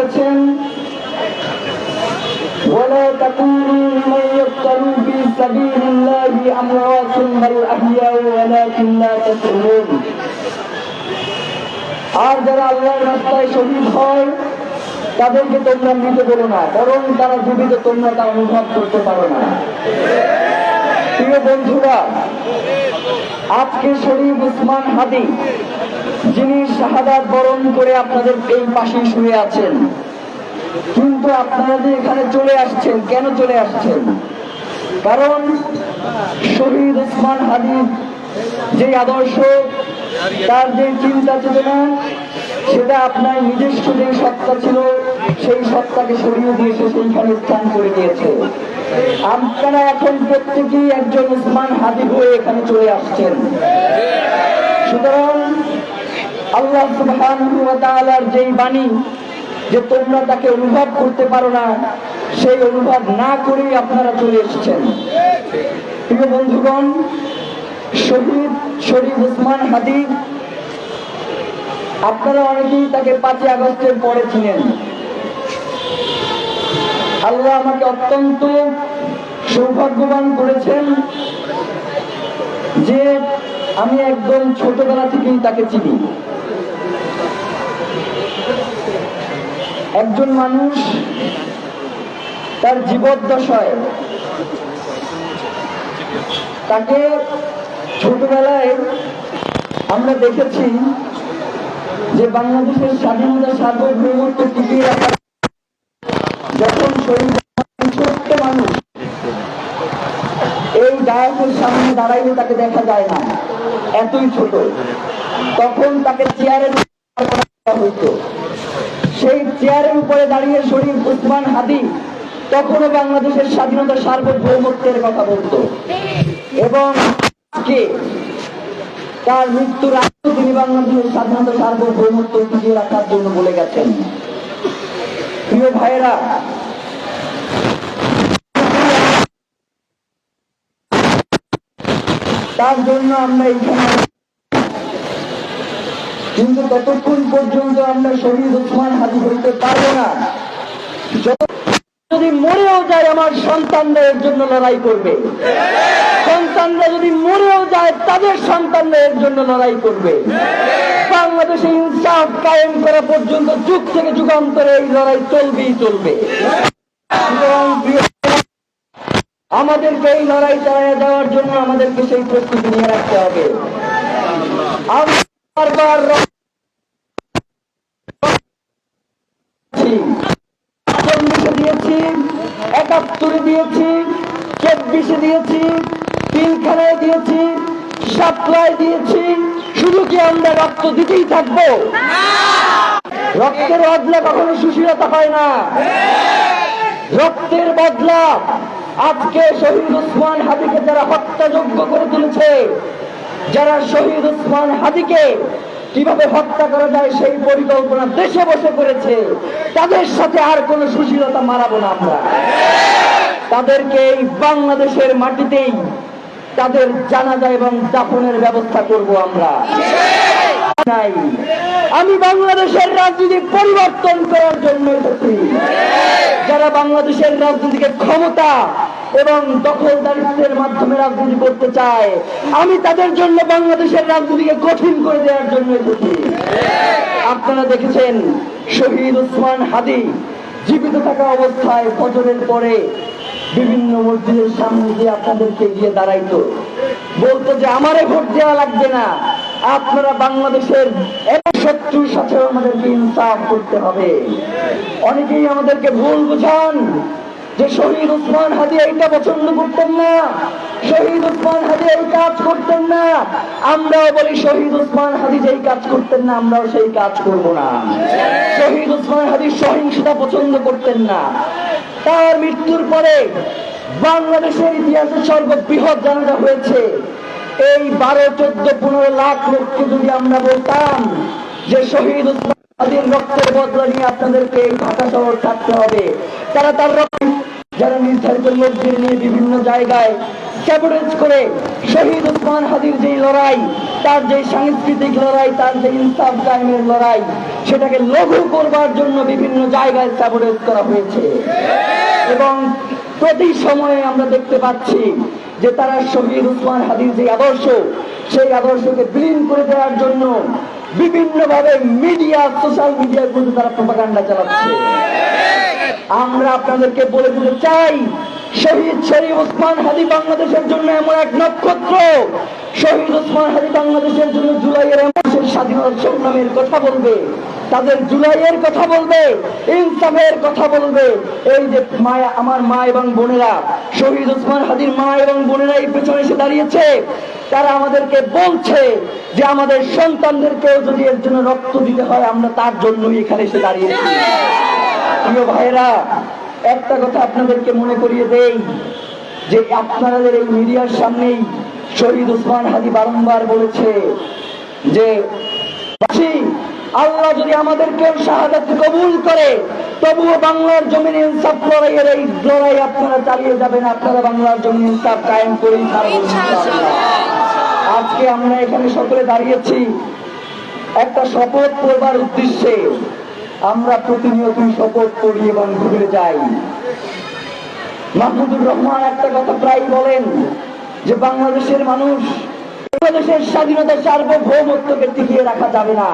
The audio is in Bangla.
বলেছেন, ওয়ালা তাকুনু লিমান ইয়াকতালু ফি সাবিলিল্লাহি আমওয়াতুন বাল আহইয়াউ ওয়ালাকিন লা তাশউরুন। আর যারা আল্লাহর রাস্তায় শহীদ হয় তাদেরকে তোমরা মৃত বলো না, বরং তারা জীবিত, তোমরা তা অনুভব করতে পারো না। প্রিয় বন্ধুরা, আজকে শরীফ উসমান হাদী যিনি শাহাদাত বরণ করে আপনাদের এই পাশে শুয়ে আছেন, কিন্তু আপনারা যে এখানে চলে আসছেন, কেন চলে আসছেন? কারণ শহীদ উসমান হাদীর যে আদর্শ, তার যে চিন্তা চেতনা, সেটা আপনার নিজস্ব যে সত্তা ছিল সেই সত্তাকে সরিয়ে দিয়েছে, সেইখানে স্থান করে দিয়েছে। আপনারা এখন প্রত্যেকেই একজন উসমান হাদী হয়ে এখানে চলে আসছেন। সুতরাং আল্লাহ সুবহানাহু ওয়া তাআলার যেই বাণী যে তোমরা তাকে অনুভব করতে পারো না, সেই অনুভব না করেই আপনারা চলে এসেছেন। প্রিয় বন্ধুগণ, শহীদ শরীফ উসমান হাদী, আপনারা অনেকেই তাকে 5ই আগস্টের পরে ছিলেন। আল্লাহ আমাকে অত্যন্ত সৌভাগ্যবান করেছেন যে আমি একদম ছোটবেলা থেকেই তাকে চিনি। একজন মানুষ তার জীবদ্দশায় তাকে ছোটবেলায় আমরা দেখেছি যে বাংলাদেশের স্বাধীনতা সার্বভৌমত্ব টিকিয়ে রাখা, যখন শহীদ ছোট্ট মানুষ এই ডায়াসের সামনে দাঁড়াইলে তাকে দেখা যায় না, এতই ছোট, তখন তাকে চেয়ারে হইতো। সেই চেয়ারের উপরে দাঁড়িয়ে শরীফ উসমান হাদী তখনও বাংলাদেশের স্বাধীনতা সার্বভৌমত্বের কথা বলতো, এবং তার মৃত্যুর আগে তিনি বাংলাদেশের স্বাধীনতা সার্বভৌমত্ব টিকিয়ে রাখার জন্য বলে গেছেন। প্রিয় ভাইয়েরা, তার জন্য আমরা এইখানে, কিন্তু ততক্ষণ পর্যন্ত আমরা শহীদ উসমান হাদী হইতে পারবো না। যদি মরেও যায় আমার সন্তানরা এর জন্য লড়াই করবে, সন্তানরা যদি মরেও যায় তাদের সন্তানরা এর জন্য লড়াই করবে। বাংলাদেশে ইনসাফ কায়েম করা পর্যন্ত যুগ থেকে যুগান্তরে এই লড়াই চলবেই চলবে। আমাদেরকে এই লড়াই চালিয়ে যাওয়ার জন্য আমাদেরকে সেই প্রস্তুতি নিয়ে রাখতে হবে। আমরা বারবার দিয়েছি, 71 দিয়েছি, 24 দিয়েছি, পিলখানায় দিয়েছি, সাপ্লাই দিয়েছি, শুধু কি আমরা রক্ত দিতেই থাকবো? রক্তের বদলা কখনো সুশীলতা হয় না। রক্তের বদলা আজকে শহীদ উসমান হাদীকে যারা হত্যাযোগ্য করে তুলেছে, যারা শহীদ উসমান হাদীকে কিভাবে হত্যা করা যায় সেই পরিকল্পনা দেশে বসে করেছে, তাদের সাথে আর কোন সুশীলতা মানাবো না আমরা। তাদেরকে এই বাংলাদেশের মাটিতেই তাদের জানাজা এবং দাফনের ব্যবস্থা করব আমরা। আমি বাংলাদেশের রাজনীতি পরিবর্তন করার জন্য এসেছি। যারা বাংলাদেশের রাজনীতিকে ক্ষমতা এবং দখলদারিত্বের মাধ্যমে রাজনীতি করতে চায়, আমি তাদের জন্য বাংলাদেশের রাজনীতিকে কঠিন করে দেওয়ার জন্য এসেছি। আপনারা দেখেছেন শহীদ উসমান হাদী জীবিত থাকা অবস্থায় ফজরের পরে বিভিন্ন মসজিদের সামনে গিয়ে আপনাদেরকে গিয়ে দাঁড়াইতো, বলতো যে আমারে ভোট দেওয়া লাগবে না, আপনারা বাংলাদেশের শত্রুর সাথে আমাদেরকে ইনসাফ করতে হবে। অনেকেই আমাদেরকে ভুল বুঝান যে শহীদ উসমান হাদী এইটা পছন্দ করতেন না, শহীদ উসমান হাদী এই কাজ করতেন না। আমরাও বলি শহীদ উসমান হাদী যেই কাজ করতেন না, আমরাও সেই কাজ করব না। শহীদ উসমান হাদী সহিংসতা পছন্দ করতেন না। তার মৃত্যুর পরে বাংলাদেশের ইতিহাসে সর্ববৃহৎ জানাজা হয়েছে। এই 12, 14, 15 লাখ লোককে যদি আমরা বলতাম যে শহীদ উসমান হাদীর রক্তের বদলা নিয়ে আপনাদেরকে এই ঢাকা শহর থাকতে হবে, তারা তার রক্ত, যারা নির্ধারিত লোকদের নিয়ে বিভিন্ন জায়গায় স্যাবোটেজ করে শহীদ ওসমান হাদির যে লড়াই, তার যে সাংস্কৃতিক লড়াই, তার যে ইনসাফ কায়েমের লড়াই, সেটাকে লঘু করবার জন্য বিভিন্ন জায়গায় স্যাবোটেজ করা হয়েছে। এবং প্রতি সময়ে আমরা দেখতে পাচ্ছি যে তারা শহীদ ওসমান হাদির যে আদর্শ, সেই আদর্শকে বিলীন করে দেওয়ার জন্য বিভিন্নভাবে মিডিয়া, সোশ্যাল মিডিয়াগুলোতে তারা প্রপাগান্ডা চালাচ্ছে। আমরা আপনাদেরকে বলে দিতে চাই, শহীদ শরীফ ওসমান হাদি বাংলাদেশের জন্য এমন এক নক্ষত্র। শহীদ ওসমান হাদি বাংলাদেশের জন্য জুলাইয়ের মাসের স্বাধীনতা সংগ্রামের কথা বলবে, তাদের জুলাইয়ের কথা বলবে, ইনসাফের কথা বলবে। এই যে মায়া, আমার মা এবং বোনেরা, শহীদ ওসমান হাদির মা এবং বোনেরা এই পেছনে এসে দাঁড়িয়েছে, তারা আমাদেরকে বলছে যে আমাদের সন্তানদেরকেও যদি এর জন্য রক্ত দিতে হয়, আমরা তার জন্যই এখানে এসে দাঁড়িয়েছি। প্রিয় ভাইয়েরা, একটা কথা আপনাদেরকে মনে করিয়ে দেই যে আপনাদের এই মিডিয়ার সামনেই শহীদ ওসমান হাদি বারংবার বলেছে যে আল্লাহ যদি আমাদেরকে শাহাদাত কবুল করে, তবুও বাংলার জমিনে ইনসাফ লড়াইয়ের এই লড়াই আপনারা চালিয়ে যাবেন, আপনারা বাংলার জমিনে ইনসাফ কায়েম করেই থাকবেন। আজকে আমরা এখানে সকলে দাঁড়িয়েছি একটা শপথ করবার উদ্দেশ্যে। আমরা প্রতিনিয়তই শপথ করি এবং ভুলে যাই। মাহমুদুর রহমান একটা কথা প্রায় বলেন যে বাংলাদেশের মানুষ, বাংলাদেশের স্বাধীনতা, সার্বভৌমত্বকে টিকিয়ে রাখা যাবে না।